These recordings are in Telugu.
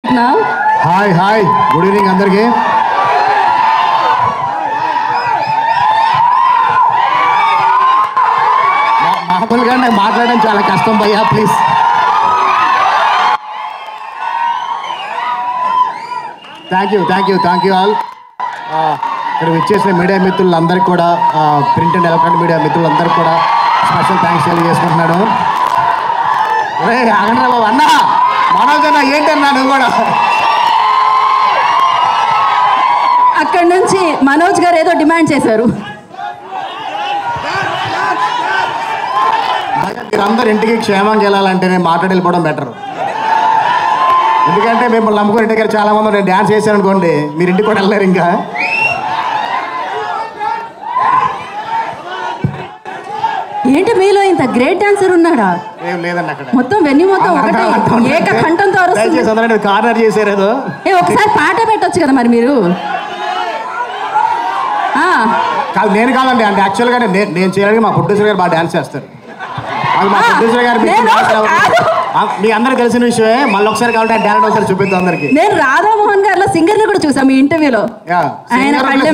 హాయ్ హాయ్, గుడ్ ఈవినింగ్ అందరికీ. మామూలుగా నాకు మాట్లాడడం చాలా కష్టం భయ్యా, ప్లీజ్. Thank you all. ఇక్కడ విచ్చేసిన మీడియా మిత్రులందరికీ కూడా, ప్రింట్ అండ్ ఎలక్ట్రానిక్ మీడియా మిత్రులందరికీ కూడా స్పెషల్ థ్యాంక్స్ తెలియజేసుకుంటున్నాను. ఆగండి బాబు, అన్నా మనోజ్ అన్న ఏంటన్నా నువ్వు కూడా. అక్కడి నుంచి మనోజ్ గారు ఏదో డిమాండ్ చేశారు. మీరందరూ ఇంటికి క్షేమంగా వెళ్ళాలంటే నేను మాట్లాడి వెళ్ళిపోవడం బెటర్. ఎందుకంటే మిమ్మల్ని నమ్ముకుని ఇంటికి చాలా మంది నేను డ్యాన్స్ చేశాను అనుకోండి, మీరు ఇంటికి కూడా వెళ్ళలేరు. ఇంకా ఏంటి మీలో ఇంత గ్రేట్ డాన్సర్ ఉన్నాడా? ఏం లేదండి, అక్కడ మొత్తం వెన్నీ మొత్తం ఒకటే ఏక కంఠంతో కార్నర్ చేశారు. ఏదో ఒకసారి పాట పెట్టొచ్చు కదా మరి మీరు. కాదు, నేను కాదండి, అంటే యాక్చువల్గా నేను చేయడానికి మా ప్రొడ్యూసర్ గారు బాగా డ్యాన్స్ చేస్తారు. అది మా ప్రొడ్యూసర్ గారు మీ అందరికి తెలిసిన విషయమే. మళ్ళీ ఒకసారి కాబట్టి ఆ డాన్స్ ఒకసారి చూపిద్దాం అందరికి. నేను రాధామోహన్ గారిలో సింగర్ని కూడా చూసాం మీ ఇంటర్వ్యూలో.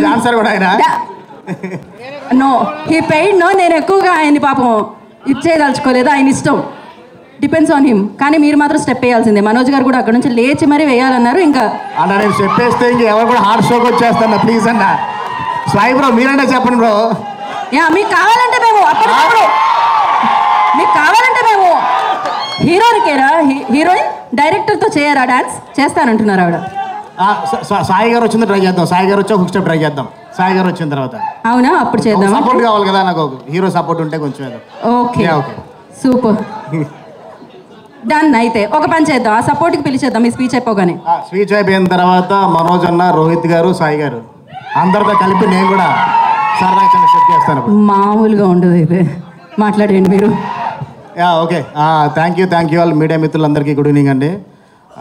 డాన్సర్ కూడా ఆయన. No he paid no. నేను ఎక్కువగా ఆయన్ని పాపం ఇచ్చేయదలుచుకోలేదు, ఆయన ఇష్టం, డిపెండ్స్ ఆన్ హిమ్. కానీ మీరు మాత్రం స్టెప్ వేయాల్సిందే. మనోజ్ గారు కూడా అక్కడ నుంచి లేచి మరీ వేయాలన్నారు. ఇంకా అన్న నేను స్టెప్ వేస్తే ఇంక ఎవరు కూడా హార్ట్ షోకి వచ్చేస్తాను ప్లీజ్ అన్న. సాయి బ్రో మీరంటే చెప్పండి బ్రో. మీకు కావాలంటే మేము మీకు కావాలంటే మేము హీరోనికేరా, హీరోయిన్ డైరెక్టర్తో చేయరా డాన్స్ చేస్తానంటున్నారు ఆవిడ. సాయి గారు వచ్చింది ట్రై చేద్దాం. సాయి గారు వచ్చి ఒక స్టెప్ ట్రై చేద్దాం. సాయి గారు వచ్చిన తర్వాత అవునా, అప్పుడు చేద్దాం. సపోర్ట్ కావాలి కదా నాకు, హీరో సపోర్ట్ ఉంటే కొంచెం. Okay super done. అయితే ఒక పని చేద్దాం, ఆ సపోర్ట్కి పిలిచేద్దాం మీ స్పీచ్ అయిపోగానే. స్పీచ్ అయిపోయిన తర్వాత మనోజ్ అన్న, రోహిత్ గారు, సాయి గారు అందరితో కలిపి నేను కూడా సరదాగా స్టెప్ చేస్తాను. మామూలుగా ఉండదు అయితే, మాట్లాడండి మీరు. Okay, thank you all media మిత్రులందరికీ గుడ్ ఈవినింగ్ అండి.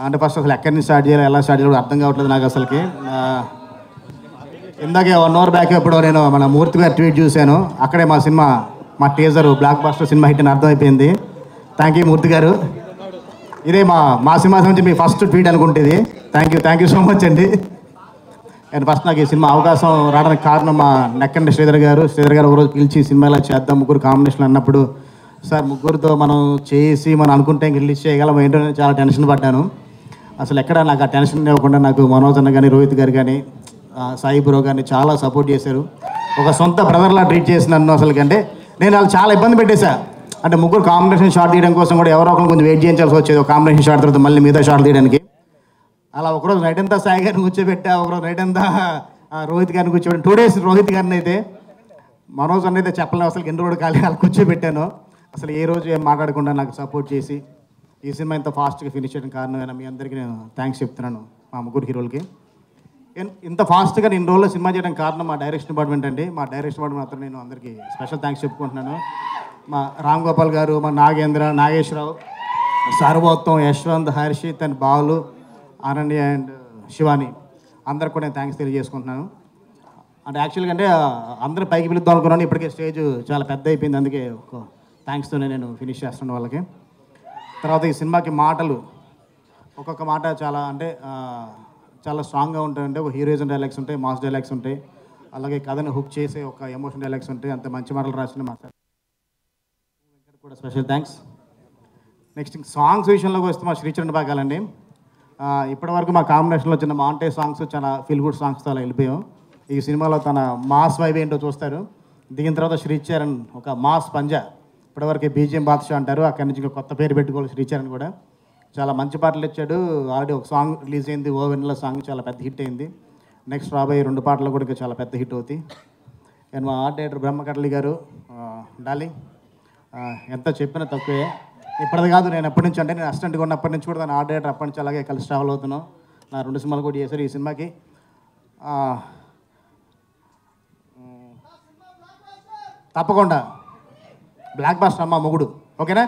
అంటే ఫస్ట్ అసలు ఎక్కడి నుంచి స్టార్ట్ చేయాలి, ఎలా స్టార్ట్ చేయాలి అర్థం కావట్లేదు నాకు అసలుకి. ఇందాకే 1 hour బ్యాక్ ఎప్పుడో నేను మన మూర్తి గారు ట్వీట్ చూశాను. అక్కడే మా సినిమా, మా teaser block buster cinema hit అని అర్థమైపోయింది. థ్యాంక్ యూ మూర్తి గారు. ఇదే మా సినిమా నుంచి మీ ఫస్ట్ ట్వీట్ అనుకుంటుంది. థ్యాంక్ యూ సో మచ్ అండి. అండ్ ఫస్ట్ నాకు ఈ సినిమా అవకాశం రావడానికి కారణం మా నెక్కండి శ్రీధర్ గారు ఒకరోజు పిలిచి సినిమాలో చేద్దాం ముగ్గురు కాంబినేషన్ అన్నప్పుడు, సార్ ముగ్గురితో మనం చేసి మనం అనుకుంటే ఇంక రిలీజ్ చేయగలం ఏంటో చాలా టెన్షన్ పడ్డాను. అసలు ఎక్కడ నాకు ఆ టెన్షన్ ఇవ్వకుండా నాకు మనోజ్ అన్న కానీ, రోహిత్ గారు కానీ, సాయి బ్రో కానీ చాలా సపోర్ట్ చేశారు. ఒక సొంత బ్రదర్లా ట్రీట్ చేసి నన్ను అసలు. అంటే నేను వాళ్ళు చాలా ఇబ్బంది పెట్టేశా. అంటే ముగ్గురు కాంబినేషన్ షాట్ తీయడం కోసం కూడా ఎవరో ఒకరు కొంచెం వెయిట్ చేయించాల్సి వచ్చేది. ఒక కాంబినేషన్ షాట్ తర్వాత మళ్ళీ మిగతా షాట్ తీయడానికి. అలా ఒకరోజు నైట్ అంతా సాయి గారిని కూర్చోబెట్టా, ఒకరోజు నైట్ అంతా రోహిత్ గారిని కూర్చోబెట్టి 2 days రోహిత్ గారిని అయితే, మనోజ్ అన్న అయితే చెప్పలేము అసలు ఎన్ని రోజులు ఖాళీ అలా కూర్చోబెట్టాను. అసలు ఏ రోజు ఏం మాట్లాడకుండా నాకు సపోర్ట్ చేసి ఈ సినిమా ఇంత ఫాస్ట్గా ఫినిష్ చేయడం కారణమైన మీ అందరికీ నేను థ్యాంక్స్ చెప్తున్నాను. మా ముగ్గురు హీరోలకి ఇంత ఫాస్ట్గా నేను రోజుల్లో సినిమా చేయడం కారణం మా డైరెక్షన్ డిపార్ట్మెంట్ అండి. మా డైరెక్షన్ డిపార్ట్మెంట్ మాత్రం నేను అందరికీ స్పెషల్ థ్యాంక్స్ చెప్పుకుంటున్నాను. మా రామ్ గోపాల్ గారు, మా నాగేంద్ర, నాగేశ్వరరావు, సర్వోత్తం, యశ్వంత్, హర్షిత్ అండ్ బాలు, ఆనంది అండ్ శివాని అందరికి కూడా నేను థ్యాంక్స్ తెలియజేసుకుంటున్నాను. అంటే యాక్చువల్గా అంటే అందరూ పైకి పిలుద్దాం అనుకున్నాను. ఇప్పటికే స్టేజ్ చాలా పెద్ద అయిపోయింది, అందుకే ఒక థ్యాంక్స్తోనే నేను ఫినిష్ చేస్తున్నాను వాళ్ళకి. తర్వాత ఈ సినిమాకి మాటలు ఒక్కొక్క మాట చాలా అంటే చాలా స్ట్రాంగ్గా ఉంటాయంటే, ఒక హీరోయిజం డైలాగ్స్ ఉంటాయి, మాస్ డైలాగ్స్ ఉంటాయి, అలాగే కథను హుక్ చేసే ఒక ఎమోషన్ డైలాగ్స్ ఉంటాయి. అంత మంచి మాటలు రాసిన మా సార్ కూడా స్పెషల్ థ్యాంక్స్. నెక్స్ట్ సాంగ్స్ విషయంలోకి వస్తే మా శ్రీచరణ్ భాగాలండి. ఇప్పటివరకు మా కాంబినేషన్లో చిన్న మాంటే సాంగ్స్, చాలా ఫీల్ గుడ్ సాంగ్స్తో అలా వెళ్ళిపోయాం. ఈ సినిమాలో తన మాస్ వైబ్ ఏంటో చూస్తారు. దిగిన తర్వాత శ్రీచరణ్ ఒక మాస్ పంజా, ఇప్పటివరకు బీజిఎం బాద్షా అంటారు, అక్కడి నుంచి కొత్త పేరు పెట్టుకోవాలి శ్రీచరణ్ కూడా. చాలా మంచి పాటలు ఇచ్చాడు. ఆల్రెడీ ఒక సాంగ్ రిలీజ్ అయింది, ఓ వెన్నెల సాంగ్ చాలా పెద్ద హిట్ అయింది. నెక్స్ట్ రాబోయే 2 పాటలు కూడా చాలా పెద్ద హిట్ అవుతాయి. అండ్ మా ఆర్ట్ డైరెక్టర్ బ్రహ్మకట్లి గారు, డార్లింగ్, ఎంత చెప్పినా తక్కువే. ఇప్పటిది కాదు, నేను ఎప్పటి నుంచి అంటే నేను అసిస్టెంట్గా ఉన్నప్పటి నుంచి కూడా దాని ఆర్ట్ డైరెక్టర్ అప్పటి నుంచి అలాగే కలిసి ట్రావెల్ అవుతున్నాం. నా 2 సినిమాలు కూడా చేశారు. ఈ సినిమాకి తప్పకుండా బ్లాక్ బాస్టర్ అమ్మ మొగుడు, ఓకేనా?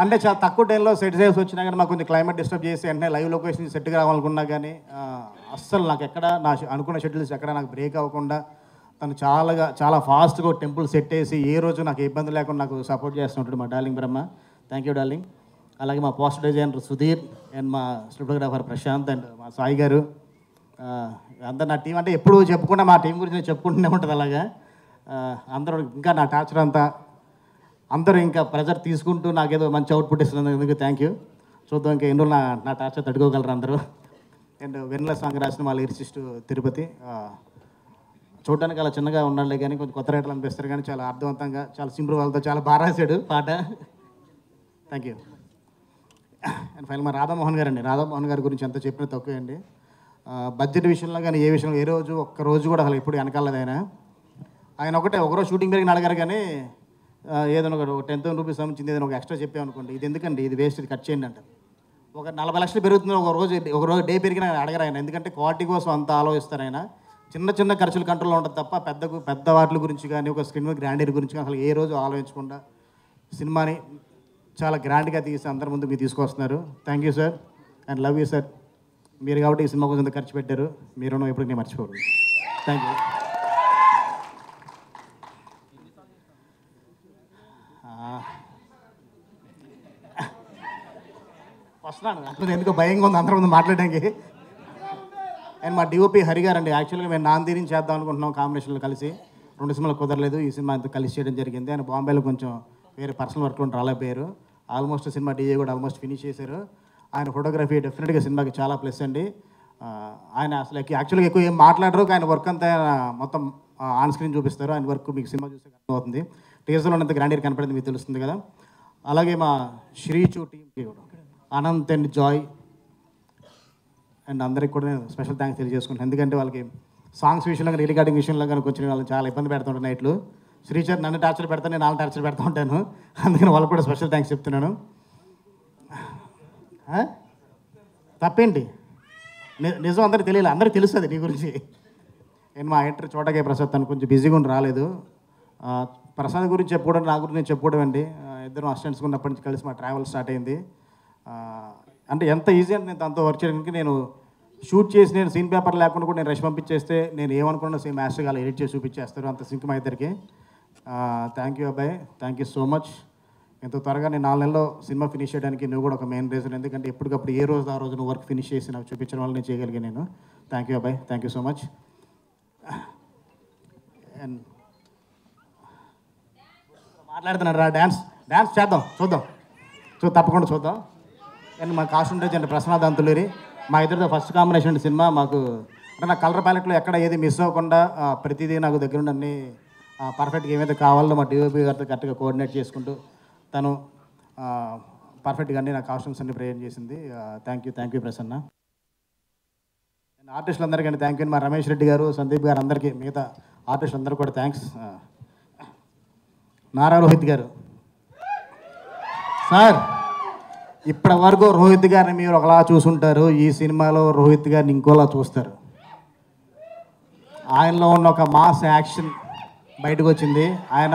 అంటే చాలా తక్కువ టైంలో సెట్ చేసి వచ్చినా కానీ మాకు కొంచెం క్లైమేట్ డిస్టర్బ్ చేసి వెంటనే లైవ్ లొకేషన్ సెట్గా రావాలనుకున్నా కానీ అస్సలు నాకు ఎక్కడ నా అనుకున్న షెడ్యూల్స్ ఎక్కడ నాకు బ్రేక్ అవ్వకుండా తను చాలా ఫాస్ట్గా టెంపుల్ సెట్ చేసి ఏ రోజు నాకు ఇబ్బంది లేకుండా నాకు సపోర్ట్ చేస్తుంటాడు మా darling Brahma. Thank you darling. అలాగే మా పోస్టర్ డిజైనర్ సుధీర్ అండ్ మా ఫోటోగ్రాఫర్ ప్రశాంత్ అండ్ మా సాయి గారు, అందరు నా టీం. అంటే ఎప్పుడు చెప్పుకున్నా మా టీం గురించి నేను చెప్పుకుంటూనే ఉంటుంది అలాగా. అందరూ ఇంకా నా టార్చర్ అంతా అందరూ ఇంకా ప్రెజర్ తీసుకుంటూ నాకేదో మంచి అవుట్పుట్ ఇస్తున్నందుకు థ్యాంక్ యూ. చూద్దాం ఇంకా ఎన్నో నా టార్చర్ తట్టుకోగలరు అందరూ. అండ్ వెన్నెల సాంగ్ రాసిన మా లిరిసిస్ట్ తిరుపతి. చూడడానికి అలా చిన్నగా ఉన్నాడులే కానీ కొంచెం కొత్త రేట్లు అనిపిస్తారు, కానీ చాలా అర్థవంతంగా చాలా సింపుల్ వాళ్ళతో చాలా బాగా రాశాడు పాట. Thank you. అండ్ ఫైనల్ మా రాధామోహన్ గారు అండి. రాధామోహన్ గారి గురించి ఎంత చెప్పినా తక్కువే అండి. బడ్జెట్ విషయంలో కానీ ఏ విషయంలో ఏ రోజు ఒక్క రోజు కూడా అసలు ఎప్పుడు వెనకాలదు ఆయన ఒకటే ఒకరోజు షూటింగ్ పెరిగిన అడగారు, కానీ ఏదైనా ఒక 10,000 రూపీస్ సంబంధించింది ఏదైనా ఒక ఎక్స్ట్రా చెప్పామనుకోండి, ఇది ఎందుకండి, ఇది వేస్ట్, ఇది కట్ చేయండి అంటారు. ఒక 40 లక్షలు పెరుగుతుంది ఒక రోజు డే పెరిగిన అడగరు ఆయన, ఎందుకంటే క్వాలిటీ కోసం అంత ఆలోచిస్తారు ఆయన. చిన్న చిన్న ఖర్చులు కంట్రోల్లో ఉంటుంది తప్ప పెద్ద వాటి గురించి కానీ ఒక స్క్రీన్ గ్రాండరీ గురించి కానీ అసలు ఏ రోజు ఆలోచించకుండా సినిమాని చాలా గ్రాండ్గా తీసి అందరి ముందు మీరు తీసుకొస్తున్నారు. Thank you sir and love you sir. మీరు కాబట్టి ఈ సినిమా కోసం ఎంత ఖర్చు పెట్టారు, మీరు ఎప్పుడు నేను మర్చిపోరు. Thank you. వస్తున్నాను అట్లా ఎందుకో భయంగా ఉంది అందరి ముందు మాట్లాడడానికి. అండ్ మా డిఓపి హరి గారు అండి. యాక్చువల్గా మేము నాంది చేద్దాం అనుకుంటున్నాం కాంబినేషన్లో కలిసి, 2 సినిమాలు కుదరలేదు. ఈ సినిమా అంతా కలిసి చేయడం జరిగింది. ఆయన బాంబేలో కొంచెం వేరే పర్సనల్ వర్క్లో రాలేకపోయారు. ఆల్మోస్ట్ సినిమా డిఏ కూడా ఆల్మోస్ట్ ఫినిష్ చేశారు. ఆయన ఫోటోగ్రఫీ డెఫినెట్గా సినిమాకి చాలా ప్లస్ అండి. ఆయన అసలు యాక్చువల్గా ఎక్కువ ఏం మాట్లాడరు, ఆయన వర్క్ అంతా మొత్తం ఆన్ స్క్రీన్ చూపిస్తారు. ఆయన వర్క్ మీకు సినిమా చూస్తే అర్థమవుతుంది. టీజర్లో ఉన్నంత గ్రాండీర్ కనపడింది మీకు తెలుస్తుంది కదా. అలాగే మా శ్రీచు టీంకి అనంత్ అండ్ జాయ్ అండ్ అందరికి కూడా నేను స్పెషల్ థ్యాంక్స్ తెలియజేసుకుంటాను. ఎందుకంటే వాళ్ళకి సాంగ్స్ విషయంలో కానీ రికార్డింగ్ విషయంలో కానీ కొంచెం వాళ్ళని చాలా ఇబ్బంది పెడుతుంటాను నైట్లు. శ్రీచర్ నన్ను టార్చర్ పెడతాను, నేను వాళ్ళని టార్చర్ పెడతా ఉంటాను. అందుకని వాళ్ళకి కూడా స్పెషల్ థ్యాంక్స్ చెప్తున్నాను. తప్పేంటి, నిజం అందరికి తెలియాలి, అందరికి తెలుస్తుంది నీ గురించి. నేను మా ఎంటర్ చోటకే ప్రసాద్ తను కొంచెం బిజీగా ఉండి రాలేదు. ప్రసాద్ గురించి చెప్పుకోవడం, నా గురించి నేను చెప్పుకోవడం అండి. ఇద్దరు అసిస్టెంట్స్ ఉన్నప్పటి నుంచి కలిసి మా ట్రావెల్ స్టార్ట్ అయింది. అంటే ఎంత ఈజీ అంటే నేను తనతో వర్క్ చేయడానికి, నేను షూట్ చేసి నేను సీన్ పేపర్ లేకుండా కూడా నేను రష్ పంపించేస్తే నేను ఏమనుకున్నా సేమ్ మ్యాస్టర్గా అలా ఎడిట్ చేసి చూపించేస్తారు. అంత సింక్ మా ఇద్దరికి. థ్యాంక్ యూ అబ్బాయి, థ్యాంక్ యూ సో మచ్. ఎంతో త్వరగా నేను 4 నెలల్లో సినిమా ఫినిష్ చేయడానికి నువ్వు కూడా ఒక మెయిన్ రీజన్. ఎందుకంటే ఎప్పటికప్పుడు ఏ రోజు ఆ రోజు నువ్వు వర్క్ ఫినిష్ చేసి నాకు చూపించడం వల్ల నేను చేయగలిగాను నేను. థ్యాంక్ యూ అబ్బాయి, thank you so much. And మాట్లాడుతున్నాడు రా, డ్యాన్స్ చేద్దాం, చూద్దాం తప్పకుండా చూద్దాం. అండ్ మా కాస్ట్యూమ్ డిజైనర్ ప్రసన్న దంతులూరి, మా ఇద్దరితో ఫస్ట్ కాంబినేషన్ సినిమా. మాకు అంటే నా కలర్ ప్యాలెట్లో ఎక్కడ ఏది మిస్ అవ్వకుండా ప్రతిదీ నాకు దగ్గర ఉండి అన్నీ పర్ఫెక్ట్గా ఏమైతే కావాలో మా డిఓపి గారితో కరెక్ట్గా కోఆర్డినేట్ చేసుకుంటూ తను పర్ఫెక్ట్గా అన్నీ నా కాస్ట్యూమ్స్ అన్ని ప్రజెంట్ చేసింది. Thank you Prasanna. అండ్ ఆర్టిస్టులు అందరికీ థ్యాంక్ యూ. మా రమేష్ రెడ్డి గారు, సందీప్ గారు, అందరికీ మిగతా ఆర్టిస్టులు అందరూ కూడా థ్యాంక్స్. నారా రోహిత్ గారు సార్, ఇప్పటి వరకు రోహిత్ గారిని మీరు ఒకలా చూసుంటారు, ఈ సినిమాలో రోహిత్ గారిని ఇంకోలా చూస్తారు. ఆయనలో ఉన్న ఒక మాస్ యాక్షన్ బయటకు వచ్చింది. ఆయన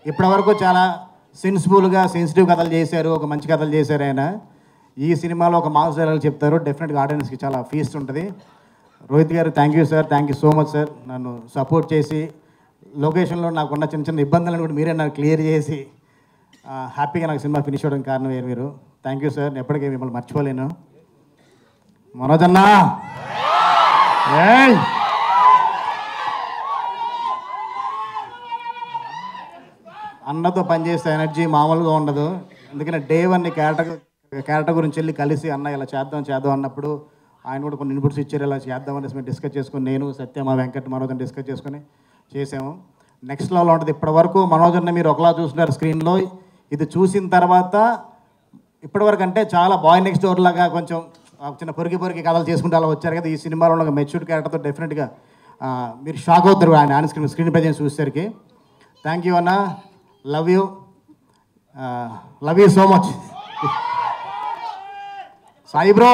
ఇప్పటివరకు చాలా సెన్సిటివ్ కథలు చేశారు, ఒక మంచి కథలు చేశారు ఆయన. ఈ సినిమాలో ఒక మాస్ డైలాగ్ చెప్తారు, డెఫినెట్గా ఆడియన్స్కి చాలా ఫీస్ట్ ఉంటుంది. రోహిత్ గారు thank you sir, thank you so much sir. నన్ను సపోర్ట్ చేసి లొకేషన్లో నాకున్న చిన్న ఇబ్బందులను కూడా మీరే నాకు క్లియర్ చేసి హ్యాపీగా నాకు సినిమా ఫినిష్ అవ్వడానికి కారణం మీరు. థ్యాంక్ యూ సార్, ఎప్పటికీ మిమ్మల్ని మర్చిపోలేను. మనోజ్ అన్నా, అన్నతో పనిచేసే ఎనర్జీ మామూలుగా ఉండదు. ఎందుకంటే డే 1 క్యారెక్టర్ గురించి వెళ్ళి కలిసి అన్న ఇలా చేద్దాం అన్నప్పుడు ఆయన కూడా కొన్ని ఇన్పుట్స్ ఇచ్చారు, ఇలా చేద్దామని మేము డిస్కస్ చేసుకుని, నేను సత్య, మా వెంకట్, మనోజ్ అని డిస్కస్ చేసుకుని చేసాము. నెక్స్ట్ లెవెల్ ఉంటుంది. ఇప్పటి వరకు మనోజ్ అన్న మీరు ఒకలా చూస్తున్నారు స్క్రీన్లో, ఇది చూసిన తర్వాత ఇప్పటివరకు అంటే చాలా బాయ్ నెక్స్ట్ డోర్ లాగా కొంచెం చిన్న పొరికి కథలు చేసుకుంటూ అలా వచ్చారు కదా. ఈ సినిమాలో ఒక మెచ్యూర్డ్ క్యారెక్టర్తో డెఫినెట్గా మీరు షాక్ అవుతారు ఆయన ఆన్ స్క్రీన్ ప్రజెన్స్ చూసేసరికి. థ్యాంక్ యూ అన్న, love you so much. Sai bro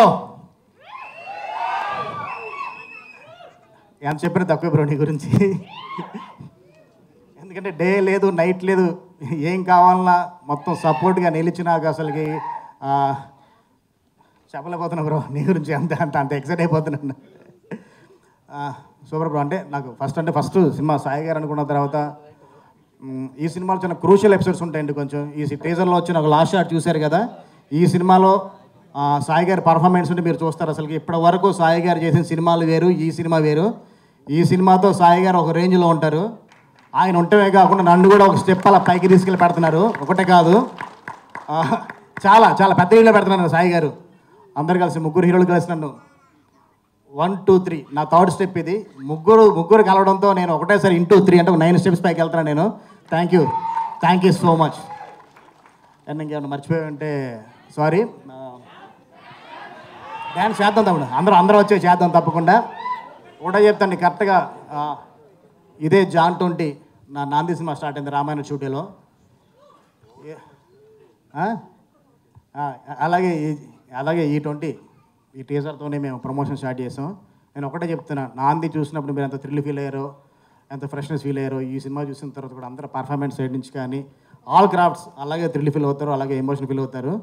ఎంత చెప్పినా తక్కువ బ్రో నీ గురించి. ఎందుకంటే డే లేదు, నైట్ లేదు, ఏం కావాలన్నా మొత్తం సపోర్ట్గా నిలిచి నాకు అసలుకి చెప్పలేకపోతున్నా బ్రో నీ గురించి. అంత ఎక్సైట్ అయిపోతున్నాను. Super bro. అంటే నాకు ఫస్ట్ సినిమా సాయి గారు అనుకున్న తర్వాత ఈ సినిమాలో చిన్న క్రూషియల్ ఎపిసోడ్స్ ఉంటాయండి కొంచెం. ఈ టీజర్లో వచ్చిన ఒక లాస్ట్ షాట్ చూశారు కదా, ఈ సినిమాలో సాయి గారి పర్ఫార్మెన్స్ ఉంటే మీరు చూస్తారు. అసలు ఇప్పటి వరకు సాయి గారు చేసిన సినిమాలు వేరు, ఈ సినిమా వేరు. ఈ సినిమాతో సాయి గారు ఒక రేంజ్లో ఉంటారు. ఆయన ఉంటమే కాకుండా నన్ను కూడా ఒక స్టెప్ అలా పైకి తీసుకెళ్ళి పెడుతున్నారు. ఒకటే కాదు, చాలా చాలా పెద్ద హీరోలో పెడుతున్నారు సాయి గారు. అందరు కలిసి, ముగ్గురు హీరోలు కలిసి నన్ను 1 2 3 నా థర్డ్ స్టెప్ ఇది. ముగ్గురు కలవడంతో నేను ఒకటేసారి 1 2 3 అంటే 9 స్టెప్స్ పైకి వెళ్తున్నాను నేను. Thank you so much. And ఇంకేమన్నా మర్చిపోయామంటే సారీ. డ్యాన్స్ చేద్దాం తమ్ముడు, అందరూ వచ్చే చేద్దాం తప్పకుండా. ఒకటే చెప్తాను కరెక్ట్గా, ఇదే జాన్ 20 నా నాంది సినిమా స్టార్ట్ అయింది రామాయణ షూటింగ్లో. అలాగే ఈ 20 ఈ టీజర్తోనే మేము ప్రమోషన్ స్టార్ట్ చేసాం. నేను ఒకటే చెప్తున్నా, నాంది చూసినప్పుడు మీరు ఎంత థ్రిల్ ఫీల్ అయ్యారో, ఎంత ఫ్రెష్నెస్ ఫీల్ అయ్యారో, ఈ సినిమా చూసిన తర్వాత కూడా అందరూ పర్ఫార్మెన్స్ సైడ్ నుంచి కానీ ఆల్ క్రాఫ్ట్స్ అలాగే థ్రిల్ ఫీల్ అవుతారు, అలాగే ఎమోషన్ ఫీల్ అవుతారు.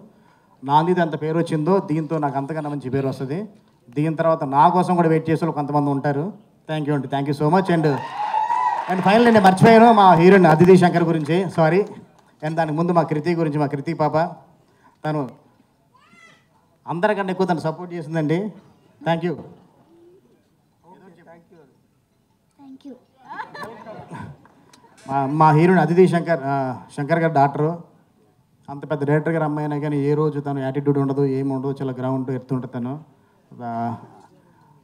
నాందిది ఎంత పేరు వచ్చిందో దీంతో నాకు అంతకన్నా మంచి పేరు వస్తుంది. దీని తర్వాత నా కోసం కూడా వెయిట్ చేసే వాళ్ళు కొంతమంది ఉంటారు. Thank you so much. And final నేను మర్చిపోయాను మా హీరోయిన్ అదితి శంకర్ గురించి, సారీ. అండ్ దానికి ముందు మా కృతి గురించి, మా కృతి పాప, తను అందరికన్నా ఎక్కువ తను సపోర్ట్ చేసిందండి. Thank you. మా హీరోయిన్ అదితి శంకర్ గారు డాక్టరు. అంత పెద్ద డైరెక్టర్ గారు అమ్మాయినా కానీ ఏ రోజు తను యాటిట్యూడ్ ఉండదు, ఏముండదు, చాలా గ్రౌండ్ ఎత్తుంటుంది తను.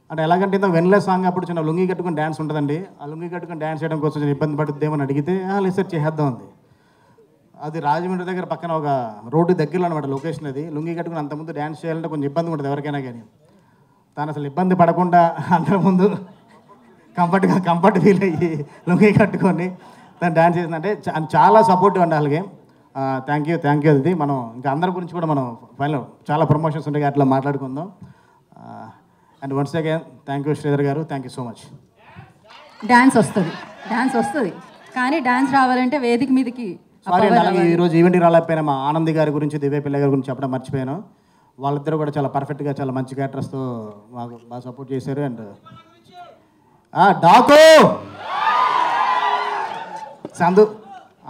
అంటే ఎలాగంటే వెన్లెస్ సాంగ్ అప్పుడు చిన్న లుంగి కట్టుకుని డ్యాన్స్ ఉంటుందండి. ఆ లుంగి కట్టుకుని డ్యాన్స్ చేయడం కోసం చిన్న ఇబ్బంది పడుతుందేమని అడిగితే రీసెర్చ్ చేద్దాం ఉంది. అది రాజమండ్రి దగ్గర పక్కన ఒక రోడ్డు దగ్గరలో అనమాట లొకేషన్. అది లుంగి కట్టుకుని అంతకుముందు డ్యాన్స్ చేయాలంటే కొంచెం ఇబ్బంది ఉంటుంది ఎవరికైనా కానీ. తను అసలు ఇబ్బంది పడకుండా అందరి ముందు కంఫర్ట్ ఫీల్ అయ్యి లుంగి కట్టుకొని తను డ్యాన్స్ చేసిందంటే చాలా సపోర్టివ్ అండి. అలాగే థ్యాంక్ యూ అది. మనం ఇంకా అందరి గురించి కూడా మనం ఫైనల్ చాలా ప్రమోషన్స్ ఉంటాయి, అట్లా మాట్లాడుకుందాం. And once again thank you Sridhar గారు, thank you so much. Dance వస్తుంది కానీ డాన్స్ రావాలంటే వేదిక మీదకి. సారీ అండి, అలాగే ఈరోజు ఈవెంట్కి రాలేకపోయినా మా ఆనంది గారి గురించి, దివ్య పిల్ల గారి గురించి చెప్పడం మర్చిపోయాను. వాళ్ళిద్దరూ కూడా చాలా పర్ఫెక్ట్గా, చాలా మంచి క్యారెక్టర్స్తో మాకు బాగా సపోర్ట్ చేశారు. అండ్ డాకు సందు,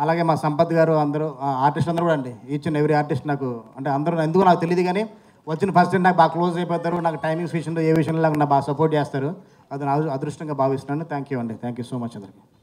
అలాగే మా సంపత్ గారు, అందరూ ఆర్టిస్ట్ అందరూ కూడా అండి. ఈచ్ అండ్ ఎవ్రీ ఆర్టిస్ట్ నాకు అంటే అందరూ ఎందుకు నాకు తెలియదు కానీ వచ్చిన ఫస్ట్ నాకు బాగా క్లోజ్ అయిపోతారు. నాకు టైమింగ్స్ విషయంలో ఏ విషయంలో నాకు బాగా సపోర్ట్ చేస్తారు. అది నా అదృష్టంగా భావిస్తున్నాను. థ్యాంక్ యూ అండి, థ్యాంక్ యూ సో మచ్ అందరికీ.